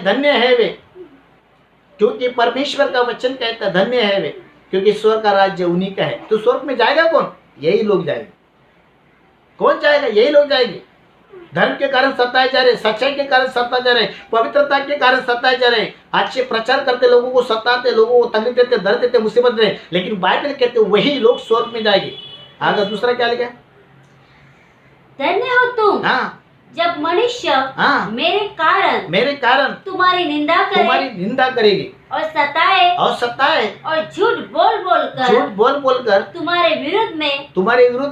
धन्य है वे, क्योंकि परमेश्वर का वचन कहता है धन्य है वे, क्योंकि स्वर्ग का राज्य उन्हीं का है। तो स्वर्ग में जाएगा कौन? यही लोग जाएंगे। कौन जाएगा? यही लोग जाएंगे। धर्म के कारण सताए जा रहे, सच्चाई के कारण सताए जा रहे, पवित्रता के कारण सताए जा रहे, अच्छे प्रचार करते लोगों को सताते, लोगों को तकलीफ देते, दर्द देते, मुसीबत देते, लेकिन बाइबल कहते वही लोग स्वर्ग में जाएंगे। आगे दूसरा क्या लिखा? धन्य हो तुम हाँ, जब मनुष्य हाँ, मेरे कारण तुम्हारी निंदा करेगी और सताए और झूठ बोल बोलकर तुम्हारे विरुद्ध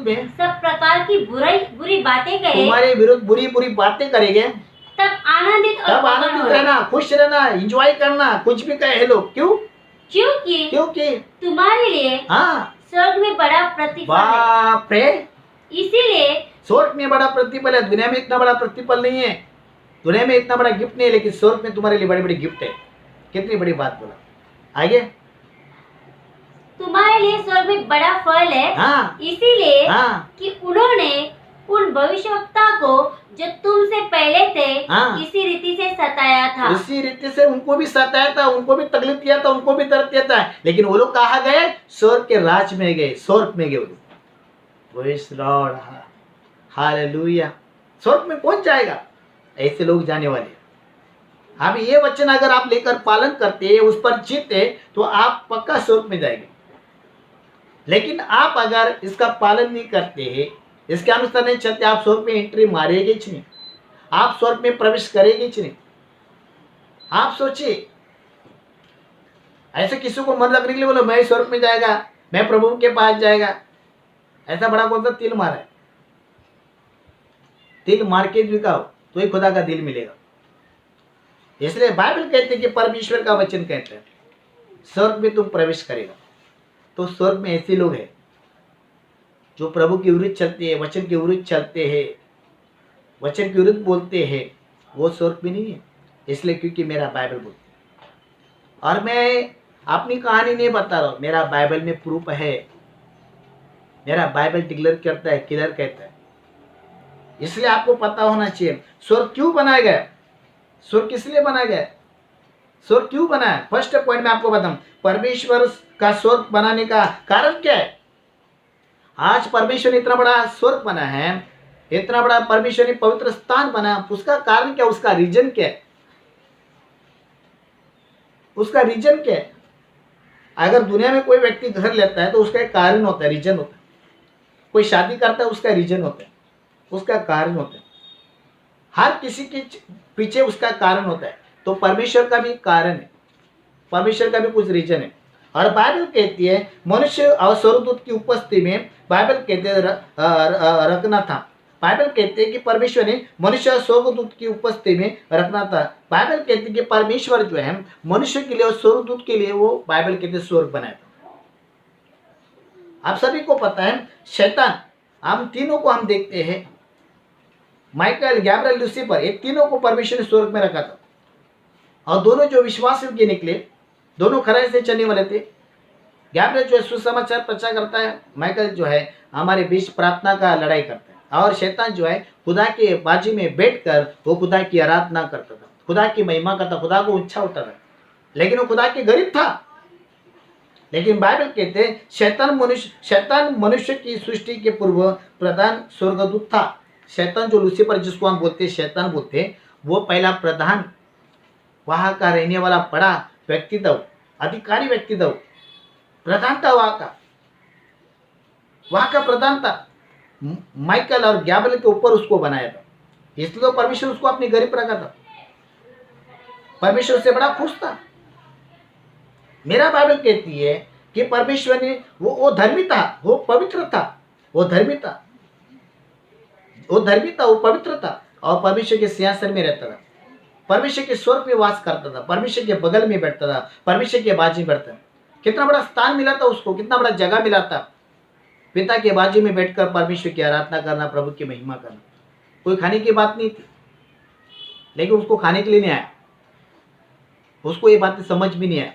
में सब प्रकार की बुरी बातें कहे, तुम्हारे विरुद्ध बुरी बातें करेंगे, तब आनंदित रहना, खुश रहना, एंजॉय करना, कुछ भी कहे लोग। क्योंकि तुम्हारे लिए हाँ, स्वर्ग में बड़ा प्रतिफल है। बाप रे, इसीलिए स्वर्ग में बड़ा प्रतिफल है। दुनिया में इतना बड़ा प्रतिफल नहीं है, दुनिया में इतना बड़ा गिफ्ट नहीं है, लेकिन स्वर्ग में तुम्हारे लिए बड़ी बड़ी गिफ्ट है। कितनी बड़ी बात बोला। आगे, तुम्हारे लिए स्वर्ग में बड़ा फल है। हाँ, इसीलिए हाँ, कि उन्होंने उन भविष्यवक्ता को जो तुमसे पहले थे हाँ, इसी रीति से सताया था। इसी रीति से उनको भी सताया था, उनको भी तकलीफ दिया था, उनको भी दर्द दिया था, लेकिन वो लोग कहाँ गए? स्वर्ग के राज में गए, स्वर्ग में गए वो लोग। Praise Lord, hallelujah. स्वर्ग में कौन जाएगा? ऐसे लोग जाने वाले। अब ये वचन अगर आप लेकर पालन करते, उस पर जीते, तो आप पक्का स्वर्ग में जाएंगे। लेकिन आप अगर इसका पालन नहीं करते हैं, इसके अनुसार नहीं चलते, आप स्वर्ग में एंट्री मारेंगे ही नहीं, आप स्वर्ग में प्रवेश करेंगे ही नहीं। आप सोचिए, ऐसे किसी को मन लगने के लिए बोलो मैं स्वर्ग में जाएगा, मैं प्रभु के पास जाएगा, ऐसा बड़ा कौन सा तिल मारा है? तिल मार के दिखाओ तो ही खुदा का दिल मिलेगा। इसलिए बाइबल कहते हैं कि परमेश्वर का वचन कहता है स्वर्ग में तुम प्रवेश करेगा। तो स्वर्ग में ऐसे लोग हैं जो प्रभु के विरुद्ध चलते हैं, वचन के विरुद्ध चलते हैं, वचन के विरुद्ध बोलते हैं, वो स्वर्ग में नहीं है। इसलिए क्योंकि मेरा बाइबल बोलता है, और मैं अपनी कहानी नहीं बता रहा हूँ, मेरा बाइबल में प्रूफ है। मेरा बाइबल डिक्लेयर करता है, क्लियर कहता है। इसलिए आपको पता होना चाहिए स्वर्ग क्यों बनाया गया, स्वर्ग किस लिए बनाया गया, स्वर्ग क्यों बना है। फर्स्ट पॉइंट में आपको बताऊं, परमेश्वर का स्वर्ग बनाने का कारण क्या है। आज परमेश्वर ने इतना बड़ा स्वर्ग बना है, इतना बड़ा परमेश्वर ने पवित्र स्थान बना, उसका कारण क्या, उसका रीजन क्या है, उसका रीजन क्या है। अगर दुनिया में कोई व्यक्ति घर लेता है तो उसका एक कारण होता है, रीजन होता है। कोई शादी करता है, उसका रीजन होता है, उसका कारण होता है। हर किसी के पीछे उसका कारण होता है। तो परमेश्वर का भी कारण है, परमेश्वर का भी कुछ रीजन है। और बाइबल कहती है मनुष्य और स्वर्गदूत की उपस्थिति में, बाइबल कहते हैं रखना था। बाइबल कहते हैं कि परमेश्वर ने मनुष्य और स्वर्गदूत की उपस्थिति में रखना था। बाइबल कहती है कि परमेश्वर जो है मनुष्य के लिए और स्वर्गदूत के लिए, वो बाइबल कहते हैं स्वर्ग बनाया था। आप सभी को पता है शैतान, हम तीनों को हम देखते हैं, माइकल, गैब्रियल, लूसीफर, ये तीनों को परमेश्वर ने स्वर्ग में रखा था। और दोनों जो विश्वास के निकले, दोनों खराई से चलने वाले थे। गैब्रियल जो है सुसमाचार प्रचार करता है, माइकल जो है हमारे बीच प्रार्थना का लड़ाई करता है, और शैतान जो है खुदा के बाजी में बैठकर वो खुदा की आराधना करता था, खुदा की महिमा करता, खुदा को ऊंचा उठा था। लेकिन वो खुदा के गरीब था। लेकिन बाइबल कहते हैं शैतान मनुष्य की सृष्टि के पूर्व प्रधान स्वर्गदूत था। शैतान जो लूसीफर, जिसको हम बोलते हैं शैतान बोलते हैं, वो पहला प्रधान, वहां का रहने वाला बड़ा व्यक्ति था, अधिकारी व्यक्ति था, प्रधान था, वहां का प्रधान था। माइकल और गैब्रियल के ऊपर उसको बनाया था, इसलिए परमेश्वर उसको अपने गरीब रखा था। परमेश्वर से बड़ा खुश था। मेरा बाइबल कहती है कि परमेश्वर ने वो धर्मी था, वो पवित्र था, वो धर्मी था, वो पवित्र था, और परमेश्वर के सिंहासन में रहता था, परमेश्वर के स्वर्ग में वास करता था, परमेश्वर के बगल में बैठता था, परमेश्वर के बाजू में बैठता था। कितना बड़ा स्थान मिला था उसको, कितना बड़ा जगह मिला था। पिता के बाजू में बैठकर परमेश्वर की आराधना करना, प्रभु की महिमा करना। कोई खाने की बात नहीं थी, लेकिन उसको खाने के लिए नहीं आया, उसको ये बातें समझ भी नहीं आया।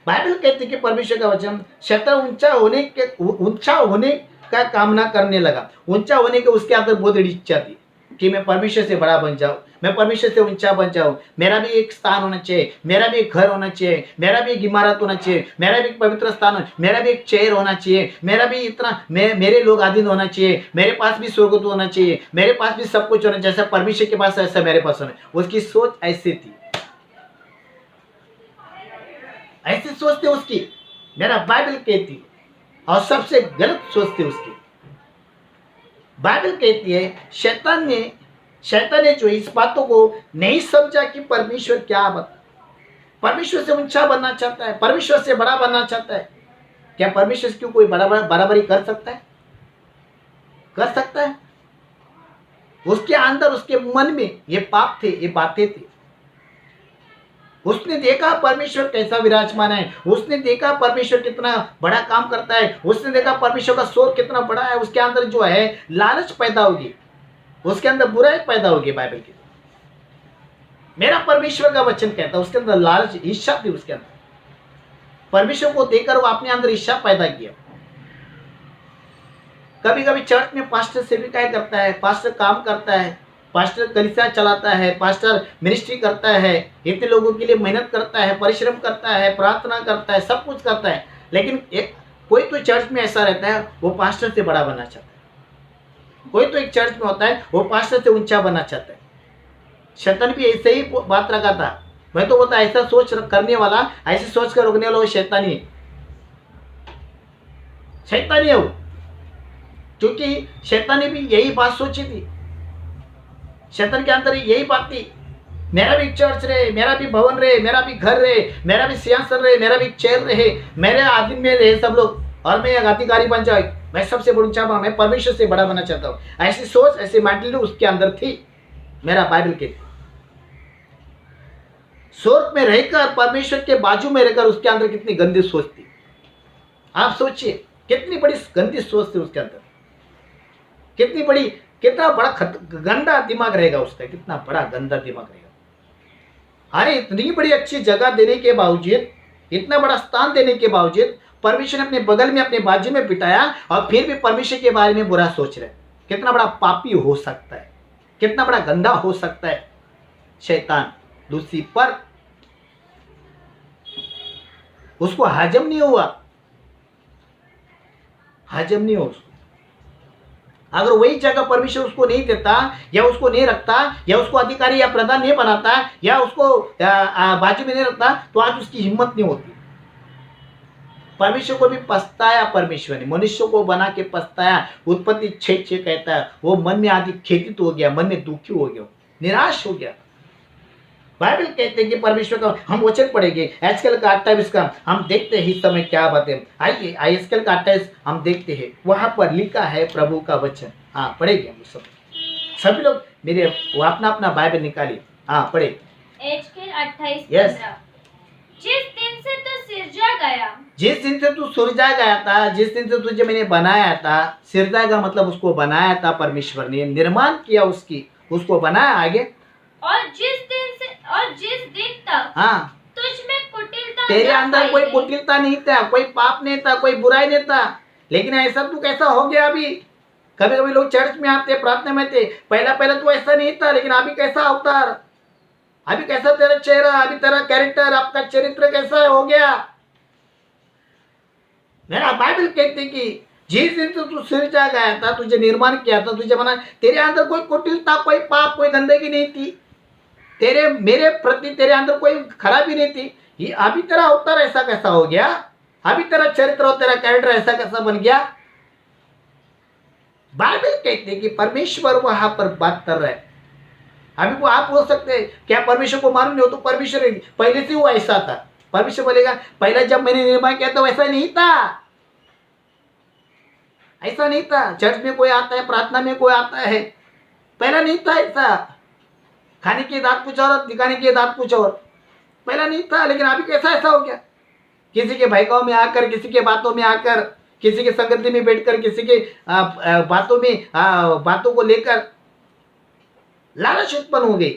बाइबल कहती है कि परमेश्वर का वचन, शैतान ऊंचा होने का कामना करने लगा। ऊंचा होने के उसके अंदर बहुत बड़ी इच्छा थी, कि मैं परमेश्वर से बड़ा बन जाऊं, मैं परमेश्वर से ऊंचा बन जाऊं, मेरा भी एक स्थान होना चाहिए, मेरा भी एक घर होना चाहिए, मेरा भी एक इमारत होना चाहिए, मेरा भी एक पवित्र स्थान, मेरा भी एक चेयर होना चाहिए, मेरा भी इतना मेरे लोग अधीन होना चाहिए, मेरे पास भी स्वर्गदूत होना चाहिए, मेरे पास भी सब कुछ होना, जैसा परमेश्वर के पास ऐसा मेरे पास होना। उसकी सोच ऐसी थी, ऐसी सोच थी उसकी, मेरा बाइबल कहती। और सबसे गलत सोच थी उसकी। बाइबल कहती है शैतान ने जो इस बातों को नहीं समझा कि परमेश्वर क्या बता, परमेश्वर से ऊंचा बनना चाहता है, परमेश्वर से बड़ा बनना चाहता है। क्या परमेश्वर से क्यों कोई बराबरी कर सकता है? कर सकता है? उसके अंदर, उसके मन में ये पाप थे, ये बातें थी। उसने देखा परमेश्वर कैसा विराजमान है, उसने देखा परमेश्वर कितना बड़ा काम करता है, उसने देखा परमेश्वर का सोच कितना बड़ा है। उसके अंदर जो है लालच पैदा होगी, उसके अंदर बुराई पैदा होगी। बाइबल की मेरा परमेश्वर का वचन कहता है उसके अंदर लालच, ईर्ष्या थी उसके अंदर। परमेश्वर को देखकर वो अपने अंदर ईर्ष्या पैदा किया। कभी कभी चर्च में पास्टर सेविकाएं करता है, पास्टर काम करता है, पास्टर कलीसिया चलाता है, पास्टर मिनिस्ट्री करता है, इतने लोगों के लिए मेहनत करता है, परिश्रम करता है, प्रार्थना करता है, सब कुछ करता है। लेकिन एक कोई तो चर्च में ऐसा रहता है वो पास्टर से बड़ा बनना चाहता है। कोई तो एक चर्च में होता है वो पास्टर से ऊंचा बनना चाहता है। शैतान भी ऐसे ही बात रखा था। मैं तो बोलता ऐसा सोच करने वाला, ऐसी सोच कर रोकने वाला वो शैतानी है वो। क्योंकि शैतान ने भी यही बात सोची थी, शैतान के अंदर यही बात थी, मेरा भी चर्च रहे, मेरा भी भवन रहे, मेरा भी घर रहे, मेरा भी सिंहासन रहे, मेरा भी चेयर रहे, मेरे आधीन में रहे सब लोग, और मैं एक अधिकारी बन जाऊं, मैं सबसे ऊंचा बना, मैं परमेश्वर से बड़ा बनना चाहता हूँ। ऐसी सोच, ऐसी मेंटालिटी उसके अंदर थी। मेरा बाइबल के स्वर्ग में रहकर, परमेश्वर के बाजू में रहकर उसके अंदर कितनी गंदी सोच थी। आप सोचिए कितनी बड़ी गंदी सोच थी उसके अंदर, कितना बड़ा गंदा दिमाग रहेगा उसका, कितना बड़ा गंदा दिमाग रहेगा। अरे इतनी बड़ी अच्छी जगह देने के बावजूद, इतना बड़ा स्थान देने के बावजूद परमेश्वर ने अपने बगल में, अपने बाजू में बिठाया, और फिर भी परमेश्वर के बारे में बुरा सोच रहे। कितना बड़ा पापी हो सकता है, कितना बड़ा गंदा हो सकता है शैतान, लूसीफर। उसको हजम नहीं हुआ उसको। अगर वही जगह परमेश्वर उसको नहीं देता, या उसको नहीं रखता, या उसको अधिकारी या प्रधान नहीं बनाता, या उसको बाजू में नहीं रखता, तो आज उसकी हिम्मत नहीं होती। परमेश्वर को भी पछताया, परमेश्वर ने मनुष्य को बना के पछताया। उत्पत्ति 6:6 कहता है वो मन में आदि खेदित हो गया, मन में दुखी हो गया, निराश हो गया। बाइबल कहते हैं कि परमेश्वर का हम वचन पढ़ेंगे, एस्केल का 28 का हम देखते हैं इस समय क्या बातें। आइए एस्केल का 28 हम देखते हैं, वहां पर लिखा है प्रभु का वचन। हाँ पढ़ेंगे हम सब, सभी लोग मेरे वो अपना अपना बाइबल निकालिए। हाँ पढ़े। SQL 28:15 Yes. जिस दिन से तू सिरजा गया, जिस दिन से तू सिरजा गया था, जिस दिन से तुझे मैंने बनाया था। सिरजा का मतलब उसको बनाया था परमेश्वर ने, निर्माण किया उसको बनाया। आगे और जिस दिन तक हाँ तुझ में कुटिलता तेरे न अंदर पाई कोई गई। कुटिलता नहीं था, कोई पाप नहीं था, कोई बुराई नहीं था। लेकिन ऐसा तू कैसा हो गया अभी? कभी कभी लोग चर्च में आते, प्रार्थना में थे, पहला तो ऐसा नहीं था, लेकिन अभी कैसा अवतार, अभी कैसा तेरा चेहरा, अभी तेरा कैरेक्टर, आपका चरित्र कैसा हो गया। मेरा बाइबल कहते कि जिस दिन से तू सिरजा गया था, तुझे निर्माण किया था, तुझे बना, तेरे अंदर कोई कुटिलता, कोई पाप, कोई गंदगी नहीं थी। तेरे मेरे प्रति तेरे अंदर कोई खराबी नहीं थी। ये अभी तेरा अवतार ऐसा कैसा हो गया, अभी तेरा चरित्र और तेरा कैरेक्टर ऐसा कैसा बन गया। बाइबल कहते हैं कि परमेश्वर वहां पर बात कर रहा है। अभी वो आप बोल सकते हैं क्या परमेश्वर को मालूम नहीं हो? तो परमेश्वर पहले से वो ऐसा था। परमेश्वर बोलेगा पहले जब मैंने निर्माण किया तो वैसा नहीं था, ऐसा नहीं था। चर्च में कोई आता है, प्रार्थना में कोई आता है, पहला नहीं था ऐसा। खाने की दांत कुछ और, दिखाने की दांत कुछ और, पहला नहीं था। लेकिन अभी कैसा ऐसा हो गया? किसी के भयकाव में आकर, किसी के बातों में आकर, किसी के संगति में बैठकर, किसी के बातों को लेकर लालच उत्पन्न हो गई।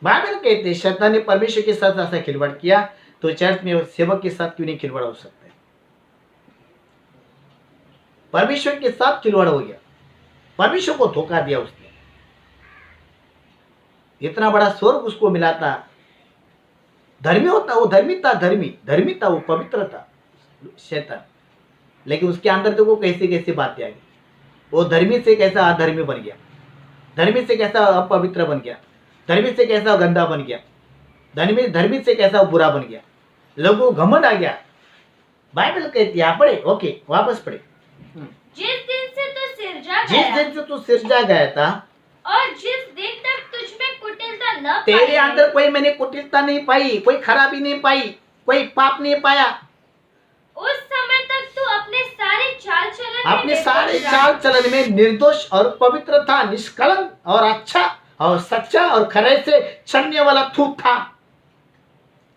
बाइबल कहते शैतान ने परमेश्वर के साथ ऐसा खिलवाड़ किया, तो चर्च में सेवक के साथ क्यों नहीं खिलवाड़ हो सकता है? परमेश्वर के साथ खिलवाड़ हो गया, परमेश्वर को धोखा दिया उसने। इतना बड़ा स्वर्ग उसको मिला था। धर्मी होता, वो धर्मी था, धर्मी था, वो पवित्र था शैतान। लेकिन उसके अंदर देखो कैसे कैसे बातें आ गई। वो धर्मी से कैसा अधर्मी बन गया, धर्मी से कैसा अपवित्र बन गया, धर्मी से कैसा गंदा बन गया, धर्मी धर्मी से कैसा बुरा बन गया। लोगों को घमंड आ गया। बाइबल कहती है, पढ़े, ओके वापस पढ़े। जिस दिन से तू सिरजा जिस गया दिन से तू सिरजा गया था और जिस दिन तक तुझ में कुटिलता न तेरे पाई अंदर कोई मैंने कुटिलता नहीं पाई, कोई खराबी नहीं पाई, कोई पाप नहीं पाया। उस समय तक तू अपने सारे चाल चलन में अपने सारे निर्दोष चाल चलन में निर्दोष और पवित्र था, निष्कलंक और अच्छा और सच्चा और खरे से चलने वाला थूक था।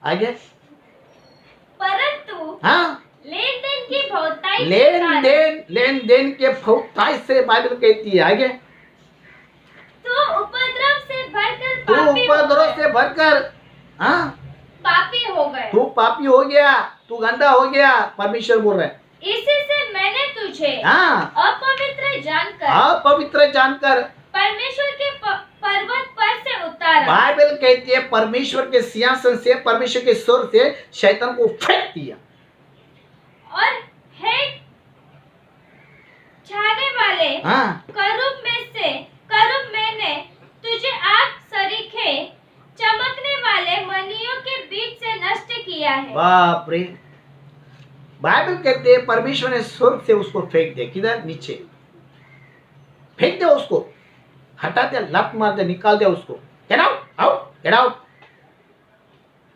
आगे परंतु हाँ, लेन देन की बहुताई के लेन कारण देन के फौताई से बाइबल कहती है। आगे तू उपद्रव से भरकर तू पापी हो उपद्रव गया। से भरकर हाँ पापी हो गए। तू पापी हो गया, तू गंदा हो गया। परमेश्वर बोल रहे हैं इसी से मैंने तुझे हाँ, अपवित्र जानकर परमेश्वर के पर्वत पर से उतारा। बाइबल कहती है परमेश्वर के सिंहासन से, परमेश्वर के स्वर से शैतान को फेंक दिया। और हे छाने वाले हाँ, करूब मैंने तुझे आग सरीखे चमकने वाले मणियों के बीच से नष्ट किया है। बाप रे। बाइबल कहते हैं परमेश्वर ने स्वर्ग से उसको फेंक दिया। किधर? नीचे फेंक दिया उसको, हटा दिया, लात मार दिया, निकाल दिया उसको। Get out, out, get out.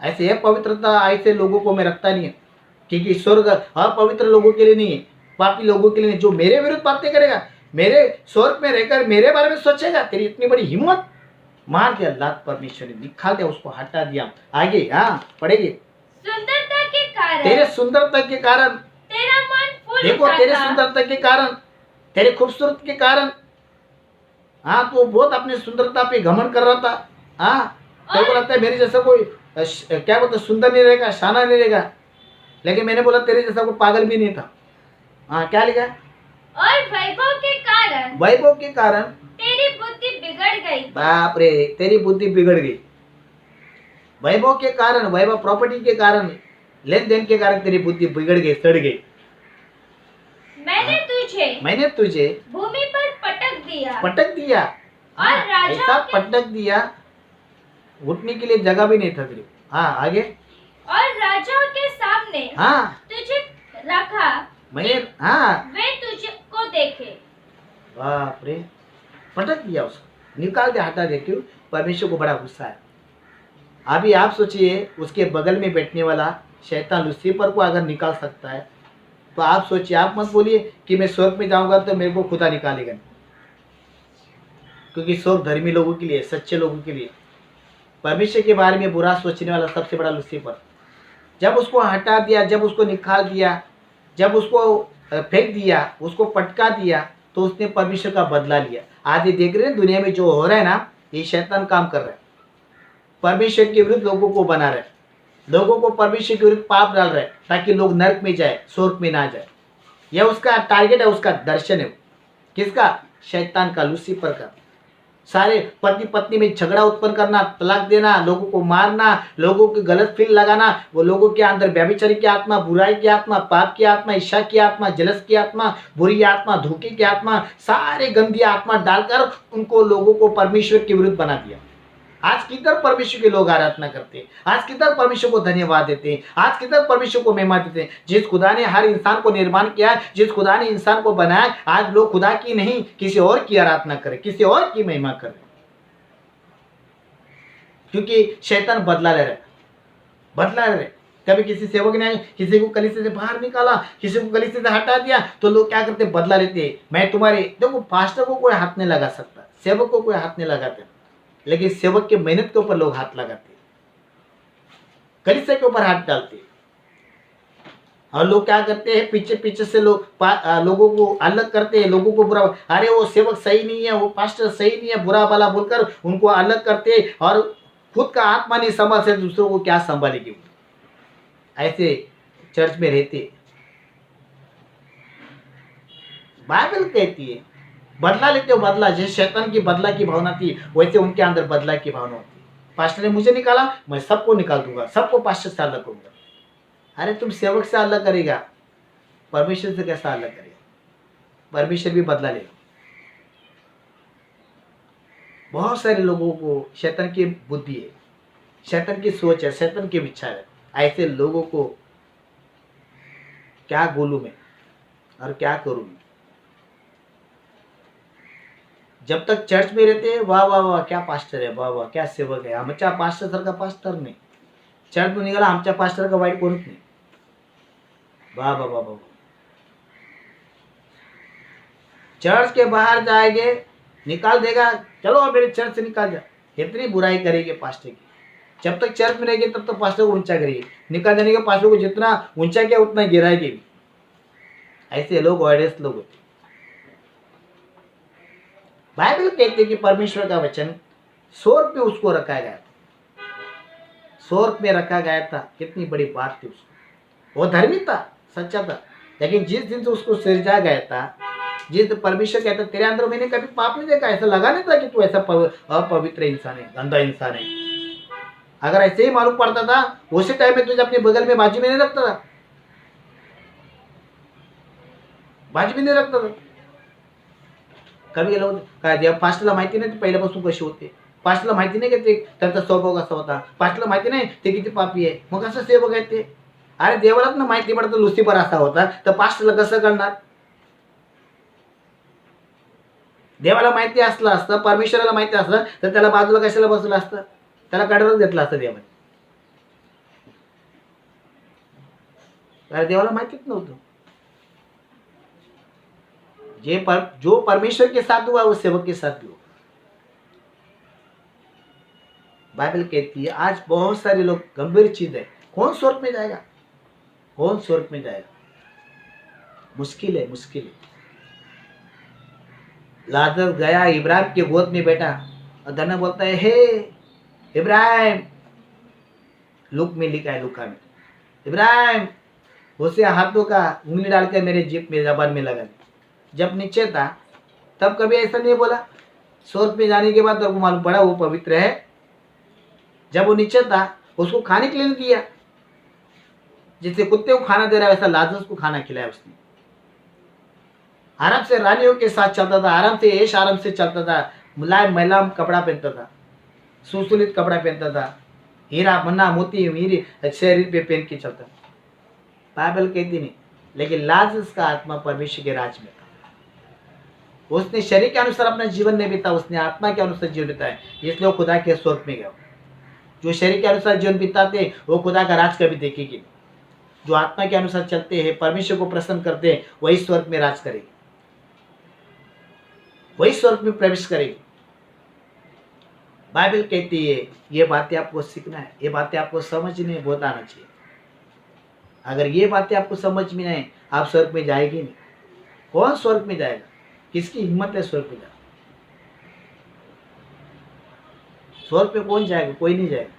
ऐसे है पवित्रता, ऐसे लोगों को मैं रखता नहीं है, क्योंकि स्वर्ग अपवित्र लोगों के लिए नहीं है, पापी लोगों के लिए नहीं। जो मेरे विरुद्ध बातें करेगा, मेरे स्वर्ग में रहकर मेरे बारे में सोचेगा, तेरी इतनी बड़ी हिम्मत, मार दिया लात, परमेश्वर ने निकाल दिया उसको, हटा दिया। आगे हाँ पढ़ेगी। सुंदरता के कारण तेरे सुंदरता के कारण, तेरा मन फूल देखो उठा तेरे था। सुंदरता के कारण, तेरे खूबसूरत के कारण, हाँ तो बहुत अपनी सुंदरता पे घमंड कर रहा था। हाँ तेरे को लगता है मेरे जैसा कोई क्या बोलते सुंदर नहीं रहेगा, शाना नहीं रहेगा, लेकिन मैंने बोला तेरे जैसा कोई पागल भी नहीं था। हाँ क्या लिखा है? और वैभव के कारण तेरी बुद्धि बिगड़ गई। बाप रे, तेरी बुद्धि बिगड़ गई। वैभव के कारण, वैभव प्रॉपर्टी के कारण, लेन देन के कारण तेरी बुद्धि बिगड़ गई, सड़ गई। मैंने तुझे भूमि पर पटक दिया हाँ, राजाओं ऐसा के- पटक दिया, उठने के लिए जगह भी नहीं था तेरे। हाँ आगे। और राजाओं के सामने हाँ तुझे रखा, मैंने हाँ, वे तुझको देखे। बाप रे, पटक दिया उसको, निकाल दिया, हटा दिया। क्यों? परमेश्वर को बड़ा गुस्सा है। अभी आप सोचिए, उसके बगल में बैठने वाला शैतान लूसीफर को अगर निकाल सकता है, तो आप सोचिए, आप मत बोलिए कि मैं स्वर्ग में जाऊंगा तो मेरे को खुदा निकालेगा, क्योंकि स्वर्ग धर्मी लोगों के लिए, सच्चे लोगों के लिए। परमेश्वर के बारे में बुरा सोचने वाला सबसे बड़ा लूसीफर, जब उसको हटा दिया, जब उसको निकाल दिया, जब उसको फेंक दिया, उसको पटका दिया, तो उसने परमेश्वर का बदला लिया। आज ये देख रहे हैं दुनिया में जो हो रहा है ना, ये शैतान काम कर रहा है, परमेश्वर के विरुद्ध लोगों को बना रहा है, लोगों को परमेश्वर के विरुद्ध पाप डाल रहा है, ताकि लोग नरक में जाए, स्वर्ग में ना जाए। यह उसका टारगेट है, उसका दर्शन है। किसका? शैतान का, लूसीफर का। सारे पति पत्नी में झगड़ा उत्पन्न करना, तलाक देना, लोगों को मारना, लोगों की गलत फील लगाना, वो लोगों के अंदर व्यभिचारी की आत्मा, बुराई की आत्मा, पाप की आत्मा, ईर्ष्या की आत्मा, जलस की आत्मा, बुरी आत्मा, धोखे की आत्मा, सारे गंदी आत्मा डालकर उनको, लोगों को परमेश्वर के विरुद्ध बना दिया। आज किधर परमेश्वर के लोग आराधना करते हैं, आज किधर परमेश्वर को धन्यवाद देते हैं, आज किधर परमेश्वर को महिमा देते हैं। जिस खुदा ने हर इंसान को निर्माण किया, जिस खुदा ने इंसान को बनाया, आज लोग खुदा की नहीं किसी और की आराधना करें, किसी और की महिमा करें, क्योंकि शैतान बदला ले रहा है। कभी किसी सेवक ने किसी को कलीसिया से बाहर निकाला, किसी को कलीसिया से हटा दिया, तो लोग क्या करते? बदला लेते हैं। मैं तुम्हारे, देखो पास्टर को कोई हाथ नहीं लगा सकता, सेवक को कोई हाथ नहीं लगाते, लेकिन सेवक की मेहनत के ऊपर लोग हाथ लगाते, कलीसिया के ऊपर हाथ डालते। और लोग क्या करते हैं? पीछे पीछे से लोगों को अलग करते हैं, लोगों को बुरा, अरे वो सेवक सही नहीं है, वो पास्टर सही नहीं है, बुरा भला बोलकर उनको अलग करते, और खुद का आत्मा नहीं संभाल से दूसरों को क्या संभालेगी। ऐसे चर्च में रहते। बाइबल कहती है बदला लेते हो, बदला। जैसे शैतान की बदला की भावना थी, वैसे उनके अंदर बदला की भावना होती है। पास्टर ने मुझे निकाला, मैं सबको निकाल दूंगा, सबको पास्टर से अलग करूंगा। अरे तुम सेवक से अलग करेगा, परमेश्वर से कैसा अलग करेगा? परमेश्वर भी बदला लेगा। बहुत सारे लोगों को शैतान की बुद्धि है, शैतान की सोच है, शैतान के विचार है। ऐसे लोगों को क्या बोलूं मैं और क्या करूं मैं? जब तक चर्च में रहते हैं, वाह वाह वाह क्या पास्टर है, वाह वाह क्या सेवक है, आमच्या पास्टर सारखा पास्टर नाही। चर्च में निघाला, आमच्या पास्टर का वाईट कोणच नाही। वाह वाह वाह वाह। चर्च के बाहर जाएंगे, निकाल देगा, चलो अब मेरे चर्च से निकाल जा। इतनी बुराई करेगी पास्टर की। जब तक चर्च में रहेगी तब तक पास्टर को ऊंचा करेगी, निकाल देने के पास्टर को जितना ऊंचा किया उतना गिराएगी भी। ऐसे लोग ऑयडेस लोग होते। बाइबल कहते हैं कि परमेश्वर का वचन स्वर्ग में उसको रखा गया था, स्वर्ग में रखा गया था। कितनी बड़ी बात थी उसको। वो धर्मी था, सच्चा था, लेकिन जिस दिन से उसको सिरजा गया था, जिस दिन परमेश्वर कहता तेरे अंदर मैंने कभी पाप नहीं देखा, ऐसा लगा नहीं था कि तू ऐसा अपवित्र इंसान है, गंदा इंसान है। अगर ऐसे ही मालूम पड़ता था, उसी टाइम में तुझे अपने बगल में बाजू में नहीं रखता था, बाजू में नहीं रखता था। कभी लोग जेव्हा पास्टरला माहिती नाही ते पहिल्यापासून कसे होते, पास्टरला माहिती नाही का ते त्यांचा स्वभाव कसा होता, पास्टरला माहिती नाही ते किती पापी आहे, मग कसं सेवक आहेत ते? अरे देवालाच ना माहिती पडतं लुसिफर असा होता, तर पास्टरला कसं कळणार? देवाला माहिती असलं असतं, परमेश्वराला माहिती असलं तर त्याला बाजूला कशाला बसलं असतं? त्याला कडेवर घेतलं असतं देवाने। अरे देवाला माहितीच नव्हतं। जो परमेश्वर के साथ हुआ वो सेवक के साथ भी हुआ। बाइबल कहती है आज बहुत सारे लोग, गंभीर चीज है, कौन स्वर्ग में जाएगा? कौन स्वर्ग में जाएगा? मुश्किल है, मुश्किल है। लाजर गया, इब्राहिम के गोद में बैठा और धन्य बोलता है, हे इब्राहिम, लुक में लिखा है, लुका में, इब्राहिम उसे हाथों का उंगली डालकर मेरे जीभ में, जबान में लगा। जब नीचे था तब कभी ऐसा नहीं बोला। स्वर्ग में जाने के बाद तो मालूम पड़ा वो पवित्र है। जब वो नीचे था उसको खाने के लिए नहीं दिया, जिससे कुत्ते को खाना दे रहा है वैसा लाजर को खाना खिलाया उसने। आराम से रानियों के साथ चलता था, आराम से ऐश आराम से चलता था, मुलायम महिलाम कपड़ा पहनता था, सुसुलित कपड़ा पहनता था, हीरा मन्ना मोती मीरी शरीर पे पहन के चलता। बाइबल कहती नहीं, लेकिन लाजर का आत्मा परमेश्वर के राज में था। उसने शरीर के अनुसार अपना जीवन नहीं बिता, उसने आत्मा के अनुसार जीवन बिताया, इसलिए वो खुदा के स्वर्ग में गया। जो शरीर के अनुसार जीवन बिताते वो खुदा का राज कभी देखेगी। जो आत्मा के अनुसार चलते हैं, परमेश्वर को प्रसन्न करते हैं, वही स्वर्ग में राज करेगी, वही स्वर्ग में प्रवेश करेगी। बाइबल कहती है ये बातें आपको सीखना है, ये बातें आपको समझने बहुत आना चाहिए। अगर ये बातें आपको समझ में नहीं, आप स्वर्ग में जाएगी नहीं। कौन स्वर्ग में जाएगा? किसकी हिम्मत है स्वर्ग में जाए? स्वर्ग पे कौन जाएगा? कोई नहीं जाएगा।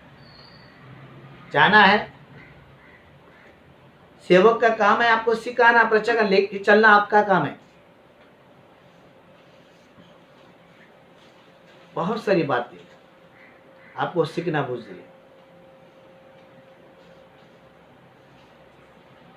जाना है, सेवक का काम है आपको सिखाना, प्रचार लेके चलना आपका काम है। बहुत सारी बातें आपको सीखना बहुत जरूरी है।